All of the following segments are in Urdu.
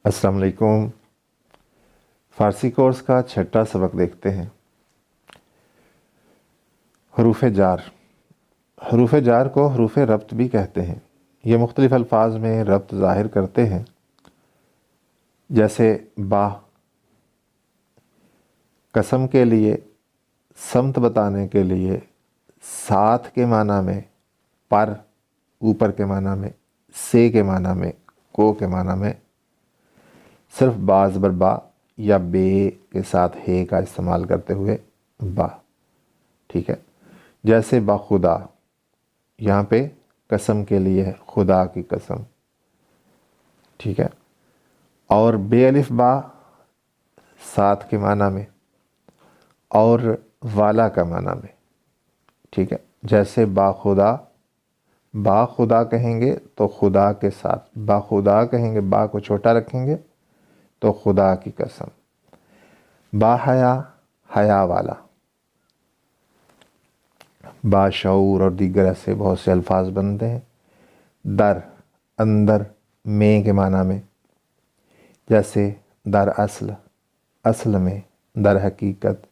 السلام علیکم۔ فارسی کورس کا چھٹا سبق دیکھتے ہیں۔ حروف جار۔ حروف جار کو حروف ربط بھی کہتے ہیں۔ یہ مختلف الفاظ میں ربط ظاہر کرتے ہیں، جیسے با قسم کے لیے، سمت بتانے کے لیے، ساتھ کے معنی میں، پر اوپر کے معنی میں، سے کے معنی میں، کو کے معنی میں، صرف با زبر با یا بے کے ساتھ ہے کا استعمال کرتے ہوئے با، ٹھیک ہے۔ جیسے با خدا، یہاں پہ قسم کے لیے ہے، خدا کی قسم، ٹھیک ہے۔ اور بے الف با ساتھ کے معنی میں اور والا کا معنی میں، ٹھیک ہے۔ جیسے با خدا کہیں گے تو خدا کے ساتھ، با خدا کہیں گے، با کو چھوٹا رکھیں گے تو خدا کی قسم۔ با حیا والا، با شعور اور دیگر ایسے بہت سے الفاظ بنتے ہیں۔ در اندر، میں کے معنی میں، جیسے در اصل، اصل میں، در حقیقت،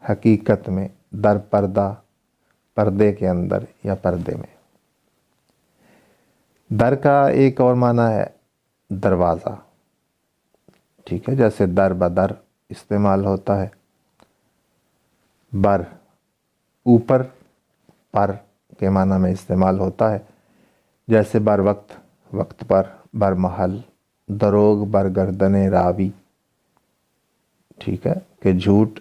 حقیقت میں، در پردہ، پردے کے اندر یا پردے میں۔ در کا ایک اور معنی ہے دروازہ، ٹھیک ہے، جیسے در بدر استعمال ہوتا ہے۔ بر اوپر، پر کے معنی میں استعمال ہوتا ہے، جیسے بر وقت، وقت پر، بر محل، دروغ بر گردن راوی، ٹھیک ہے، کہ جھوٹ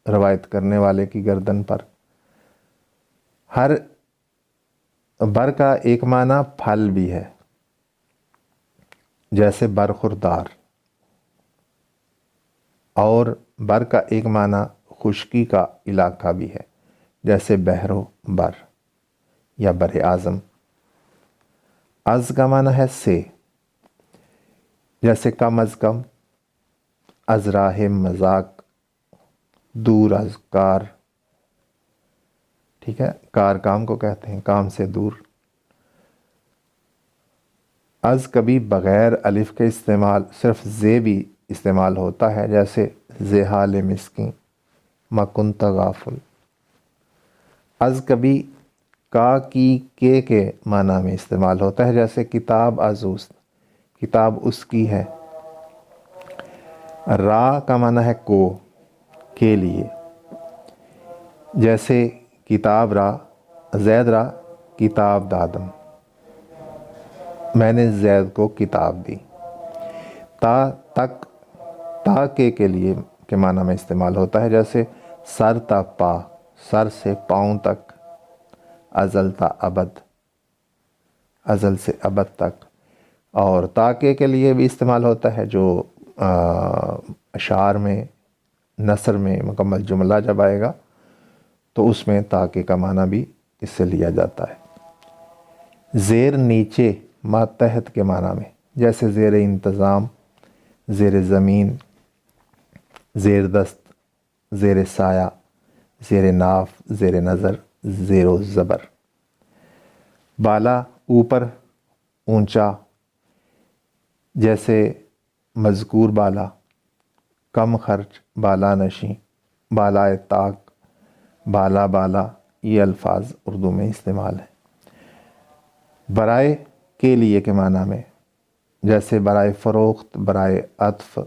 روایت کرنے والے کی گردن پر۔ ہر بر کا ایک معنی پھل بھی ہے، جیسے برخوردار، اور بر کا ایک معنی خشکی کا علاقہ بھی ہے، جیسے بحر و بر یا بر اعظم۔ از کا معنی ہے سے، جیسے کم از کم، از راہ مذاق، دور از کار، ٹھیک ہے، کار کام کو کہتے ہیں، کام سے دور۔ از کبھی بغیر الف کے استعمال صرف زے بھی استعمال ہوتا ہے، جیسے زحال مسکین، ما کنت غافل۔ از کبھی کا کی کے معنی میں استعمال ہوتا ہے، جیسے کتاب از اوست، کتاب اس کی ہے۔ را کا معنی ہے کو، کے لیے، جیسے کتاب را، زید را کتاب دادم، میں نے زید کو کتاب دی۔ تا تک، تا کے لیے کے معنی میں استعمال ہوتا ہے، جیسے سر تا پا، سر سے پاؤں تک۔ ازل تا ابد، ازل سے ابد تک۔ اور تاکہ کے لیے بھی استعمال ہوتا ہے، جو اشعار میں، نثر میں مکمل جملہ جب آئے گا تو اس میں تاکہ کا معنی بھی اس سے لیا جاتا ہے۔ زیر نیچے، ماتحت کے معنی میں، جیسے زیر انتظام، زیر زمین، زیر دست، زیر سایہ، زیر ناف، زیر نظر، زیر و زبر۔ بالا اوپر، اونچا، جیسے مذکور بالا، کم خرچ، بالا نشیں، بالائے طاق، بالا بالا، یہ الفاظ اردو میں استعمال ہیں۔ برائے کے لیے کے معنی میں، جیسے برائے فروخت، برائے عطف،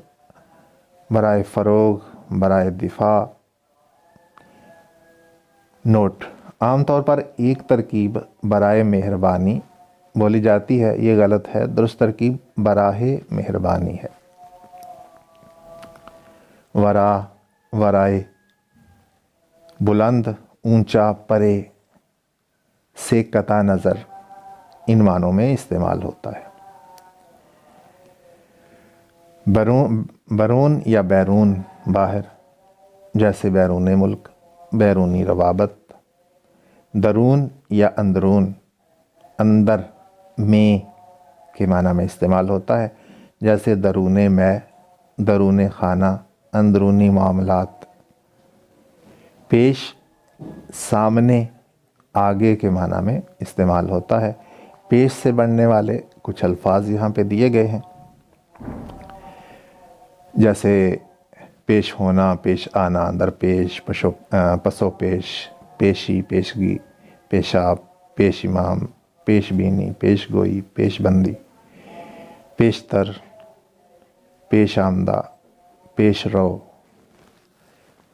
برائے فروغ، برائے دفاع۔ نوٹ: عام طور پر ایک ترکیب برائے مہربانی بولی جاتی ہے، یہ غلط ہے، درست ترکیب براہ مہربانی ہے۔ ورا، ورائے، بلند، اونچا، پرے، سے قطع نظر، ان معنوں میں استعمال ہوتا ہے۔ برون یا بیرون، باہر، جیسے بیرون ملک، بیرونی روابط۔ درون یا اندرون، اندر، میں کے معنی میں استعمال ہوتا ہے، جیسے درون میں، درون خانہ، اندرونی معاملات۔ پیش، سامنے، آگے کے معنی میں استعمال ہوتا ہے۔ پیش سے بننے والے کچھ الفاظ یہاں پہ دیے گئے ہیں۔ جیسے پیش ہونا، پیش آنا، درپیش، پسو پیش، پیشی، پیشگی، پیشاب، پیش امام، پیش بینی، پیش گوئی، پیش بندی، پیشتر، پیش آمدہ، پیش رو،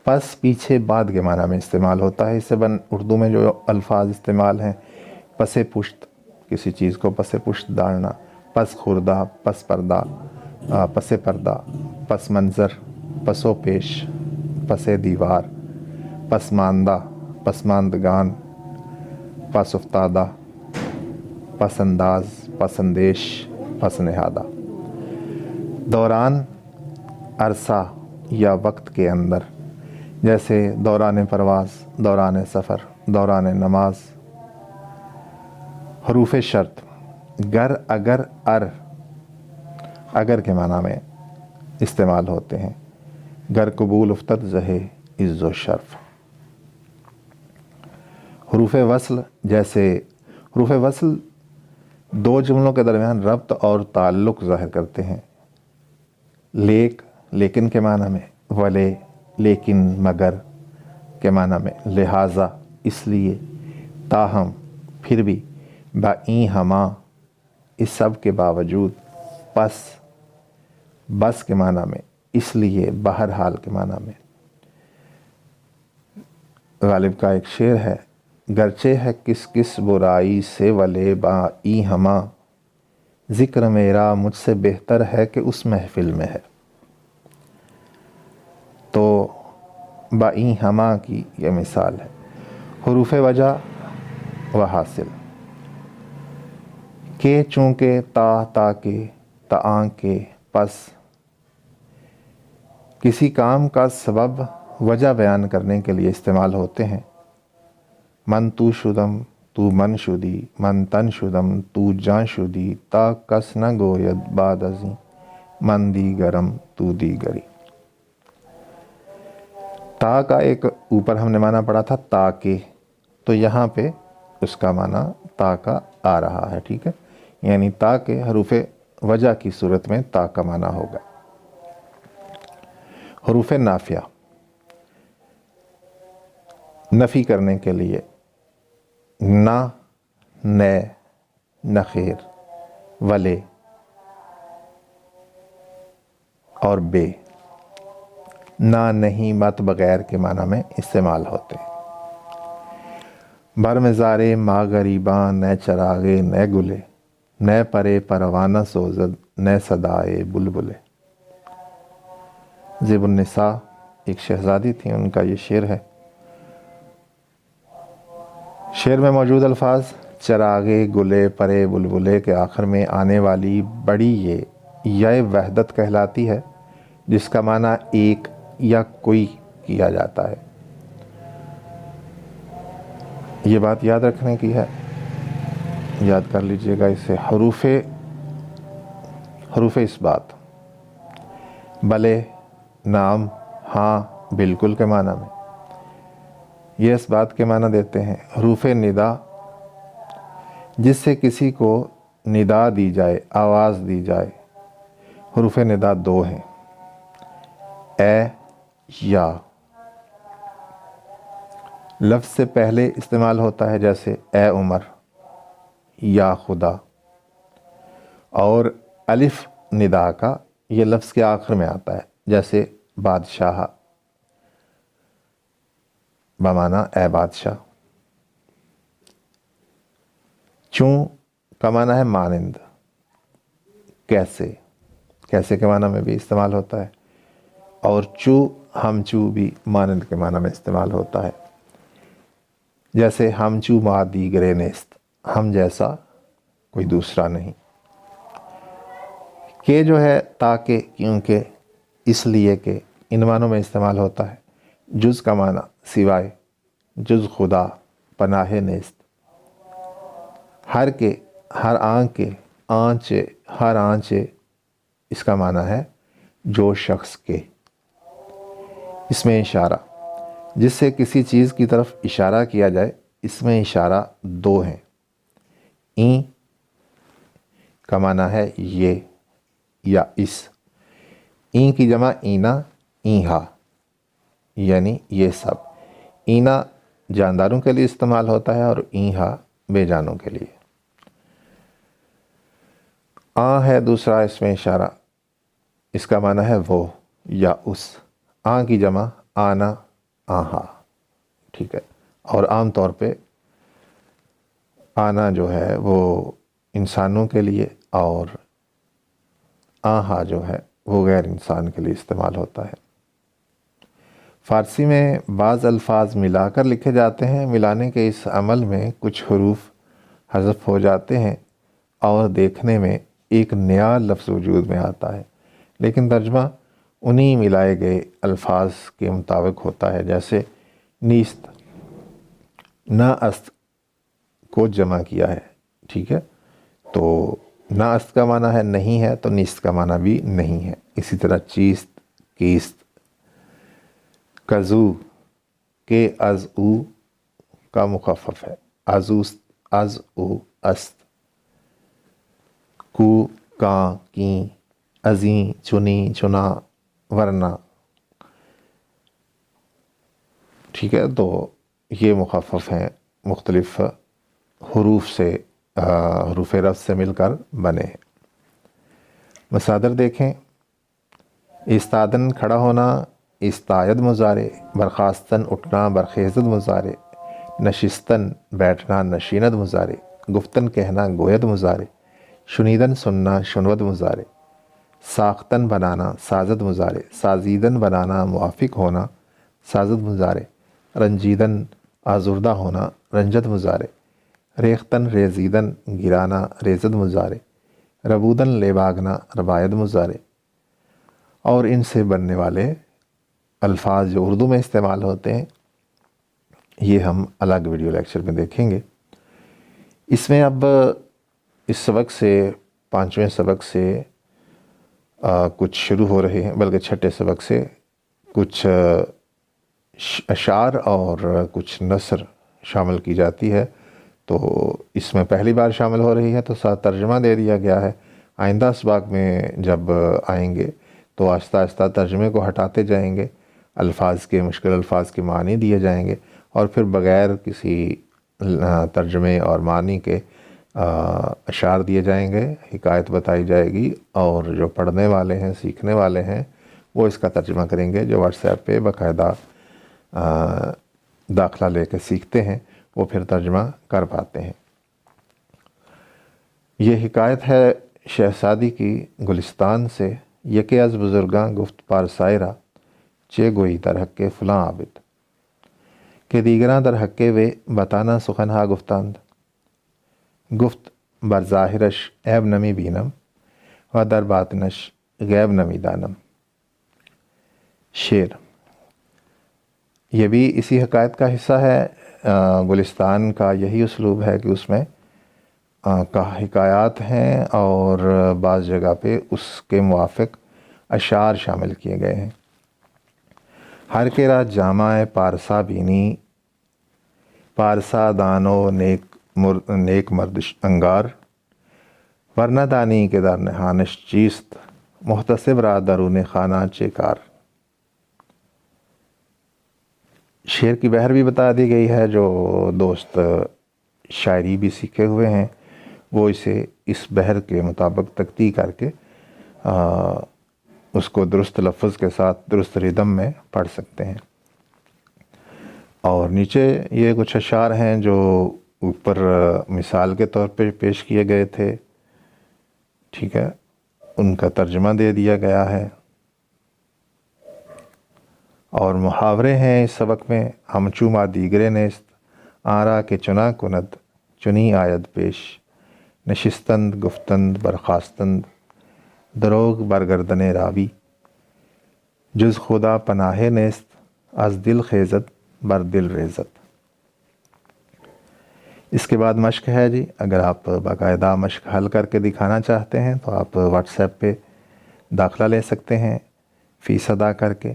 پس، پیچھے، بعد کے معنی میں استعمال ہوتا ہے۔ اس سے اردو میں جو الفاظ استعمال ہیں، پس پشت، کسی چیز کو پس پشت ڈالنا، پس خوردہ، پس پردہ، پس پردہ، پس منظر، پسو پیش، پس دیوار، پسماندہ، پسماندگان، پس افتادہ، پس انداز، پس اندیش، پس نہادہ۔ دوران، عرصہ یا وقت کے اندر، جیسے دوران پرواز، دوران سفر، دوران نماز۔ حروف شرط، گر، اگر، اگر کے معنی میں استعمال ہوتے ہیں۔ گر قبول افتد زہے عز و شرف۔ حروف وصل، جیسے حروف وصل دو جملوں کے درمیان ربط اور تعلق ظاہر کرتے ہیں۔ لیکن کے معنی میں، ولے، لیکن، مگر کے معنی میں، لہٰذا، اس لیے، تاہم، پھر بھی، بائیں ہما، اس سب کے باوجود، پس، بس کے معنی میں، اس لیے، بہرحال کے معنی میں۔ غالب کا ایک شعر ہے، گرچہ ہے کس کس برائی سے ولے بائیں ہما، ذکر میرا مجھ سے بہتر ہے کہ اس محفل میں ہے۔ تو بائیں ہما کی یہ مثال ہے۔ حروف وجہ و حاصل، کہ، چونکہ، تا کے، تعاں کے، پس، کسی کام کا سبب، وجہ بیان کرنے کے لیے استعمال ہوتے ہیں۔ من تو شدم، تو من شدی، من تن شدم، تو جان شدی، تا کس نہ گوید بعد ازیں، من دیگرم، تو دیگری۔ تا کا ایک اوپر ہم نے معنی پڑھا تھا تاکہ، تو یہاں پہ اس کا معنی تا کا آ رہا ہے، ٹھیک ہے، یعنی تا کے حروف وجہ کی صورت میں تا کا معنی ہوگا۔ حروف نافیہ، نفی کرنے کے لیے، نہ، نے، نخیر، ولے اور بے، نہ، نہیں، مت، بغیر کے معنی میں استعمال ہوتے ہیں۔ بر مزارے ما غریباں، نئے چراغے، نئے گلے، نئے پرے پروانہ سوزد، نئے صدائے بلبلے۔ زیب النساء ایک شہزادی تھی، ان کا یہ شعر ہے۔ شعر میں موجود الفاظ چراغے، گلے، پرے، بلبلے کے آخر میں آنے والی بڑی یہ وحدت کہلاتی ہے، جس کا معنی ایک یا کوئی کیا جاتا ہے۔ یہ بات یاد رکھنے کی ہے، یاد کر لیجئے گا اسے۔ حروف اثبات، بلے، نعم، ہاں، بالکل کے معنی میں، یہ اس بات کے معنی دیتے ہیں۔ حروف ندا، جس سے کسی کو ندا دی جائے، آواز دی جائے۔ حروف ندا دو ہیں، اے، یا، لفظ سے پہلے استعمال ہوتا ہے، جیسے اے عمر، یا خدا، اور الف ندا کا یہ لفظ کے آخر میں آتا ہے، جیسے بادشاہ، بمعنی اے بادشاہ۔ چوں کا معنی ہے مانند، کیسے، کیسے کے معنی میں بھی استعمال ہوتا ہے، اور چو، ہم چو بھی مانند کے معنی میں استعمال ہوتا ہے، جیسے ہم چو ما دیگرے نیست، ہم جیسا کوئی دوسرا نہیں۔ کہ جو ہے تاکہ، کیونکہ، اس لیے کہ، ان معنوں میں استعمال ہوتا ہے۔ جز کا معنی سوائے، جز خدا، پناہ نیست۔ ہر کے، ہر آنکھ کے، آنچے، ہر آنچے، اس کا معنی ہے جو شخص کے۔ اس میں اشارہ، جس سے کسی چیز کی طرف اشارہ کیا جائے، اس میں اشارہ دو ہیں۔ کا معنی ہے یہ یا اس، این کی جمع اینا، ایہا، یعنی یہ سب۔ اینا جانداروں کے لیے استعمال ہوتا ہے اور ایہا بے جانوں کے لیے۔ آں ہے دوسرا اس میں اشارہ، اس کا معنی ہے وہ یا اس۔ آں کی جمع آنا، آہا، ٹھیک ہے۔ اور عام طور پہ آنا جو ہے وہ انسانوں کے لیے اور آہا جو ہے وہ غیر انسان کے لیے استعمال ہوتا ہے۔ فارسی میں بعض الفاظ ملا کر لکھے جاتے ہیں، ملانے کے اس عمل میں کچھ حروف حذف ہو جاتے ہیں اور دیکھنے میں ایک نیا لفظ وجود میں آتا ہے، لیکن ترجمہ انہی ملائے گئے الفاظ کے مطابق ہوتا ہے۔ جیسے نیست، نا است کو جمع کیا ہے، ٹھیک ہے، تو نا است کا معنی ہے نہیں ہے، تو نیست کا معنی بھی نہیں ہے۔ اسی طرح چیست، کیست، کزو کے از او کا مخفف ہے، ازوست، از او است، کو، کاں، کیں، ازیں، چنیں، چنا، ورنہ، ٹھیک ہے۔ تو یہ مخفف ہیں، مختلف حروف سے، حروف رفع سے مل کر بنے ہیں۔ مصادر دیکھیں، استادن کھڑا ہونا، استاید مضارع، برخاستن اٹھنا، برخیزد مضارع، نشستن بیٹھنا، نشیند مضارع، گفتن کہنا، گوید مضارع، شنیدن سننا، شنود مضارع، ساختن بنانا، سازد مضارع، سازیدن بنانا، موافق ہونا، سازد مضارع، رنجیدن آزردہ ہونا، رنجد مضارع، ریختن ریزیدن گرانا، ریزد مضارع، ربودن لے بھاگنا، رباید مضارع۔ اور ان سے بننے والے الفاظ جو اردو میں استعمال ہوتے ہیں یہ ہم الگ ویڈیو لیکچر میں دیکھیں گے۔ اس میں اب اس سبق سے، 5ویں سبق سے کچھ شروع ہو رہے ہیں، بلکہ 6ٹھے سبق سے کچھ اشعار اور کچھ نثر شامل کی جاتی ہے، تو اس میں پہلی بار شامل ہو رہی ہے تو ساتھ ترجمہ دے دیا گیا ہے۔ آئندہ اسباق میں جب آئیں گے تو آہستہ آہستہ ترجمے کو ہٹاتے جائیں گے، الفاظ کے، مشکل الفاظ کے معنی دیے جائیں گے، اور پھر بغیر کسی ترجمے اور معنی کے اشعار دیے جائیں گے، حکایت بتائی جائے گی، اور جو پڑھنے والے ہیں، سیکھنے والے ہیں، وہ اس کا ترجمہ کریں گے۔ جو واٹس ایپ پہ باقاعدہ داخلہ لے کے سیکھتے ہیں وہ پھر ترجمہ کر پاتے ہیں۔ یہ حکایت ہے شہزادی کی گلستان سے، یکے از بزرگاں گفت پارسائرہ، چے گوئی در حق فلاں عابد، کہ دیگراں در حق وے بتانا سخن ہا گفتند، گفت بر ظاہرش عیب نمی بینم و در باطنش غیب نمی دانم۔ شعر یہ بھی اسی حکایت کا حصہ ہے۔ گلستان کا یہی اسلوب ہے کہ اس میں حکایات ہیں اور بعض جگہ پہ اس کے موافق اشعار شامل کیے گئے ہیں۔ ہر کے را جامع پارسا بینی، پارسا دانو نیک مرد انگار، ورنہ دانی کے در نہانش چیست، محتسب را درون خانہ چیکار۔ شعر کی بحر بھی بتا دی گئی ہے۔ جو دوست شاعری بھی سیکھے ہوئے ہیں وہ اسے اس بحر کے مطابق تقطیع کر کے اس کو درست لفظ کے ساتھ درست ردم میں پڑھ سکتے ہیں۔ اور نیچے یہ کچھ اشعار ہیں جو اوپر مثال کے طور پہ پیش کیے گئے تھے، ٹھیک ہے، ان کا ترجمہ دے دیا گیا ہے۔ اور محاورے ہیں اس سبق میں، ہم چوما دیگرے نیست، آرا کے چنا کند، چنی آید پیش، نشستند گفتند برخاستند، دروغ برگردن راوی، جز خدا پناہ نیست، از دل خیزت بر دل ریزت۔ اس کے بعد مشق ہے جی، اگر آپ باقاعدہ مشق حل کر کے دکھانا چاہتے ہیں تو آپ واٹس ایپ پہ داخلہ لے سکتے ہیں فیس ادا کر کے،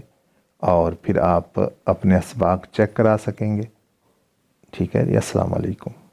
اور پھر آپ اپنے اسباق چیک کرا سکیں گے۔ ٹھیک ہے جی، السلام علیکم۔